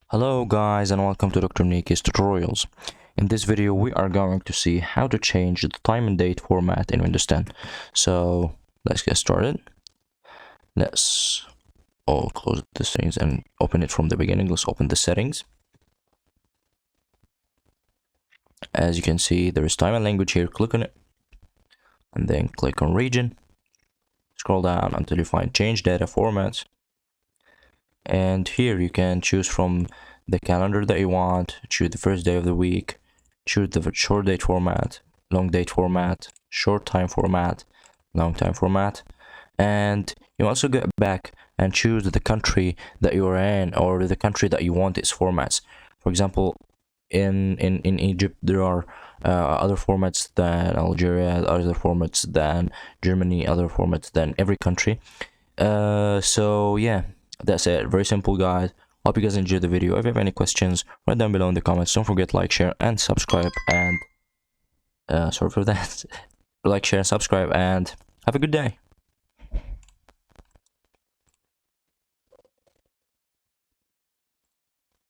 Hello guys and welcome to Dr. Niki's tutorials. In this video we are going to see how to change the time and date format in Windows 10. So let's get started. Let's all close the settings and open it from the beginning. Let's open the settings. As you can see, there is time and language here. Click on it and then click on region. Scroll down until you find change data formats. And here you can choose from the calendar that you want, choose the first day of the week, choose the short date format, long date format, short time format, long time format, and you also get back and choose the country that you are in or the country that you want its formats. For example, in Egypt there are other formats than Algeria, other formats than Germany, other formats than every country. So yeah, that's it. Very simple, guys. Hope you guys enjoyed the video. If you have any questions, write down below in the comments. Don't forget to like, share, and subscribe. And sorry for that. Like, share, and subscribe, and have a good day.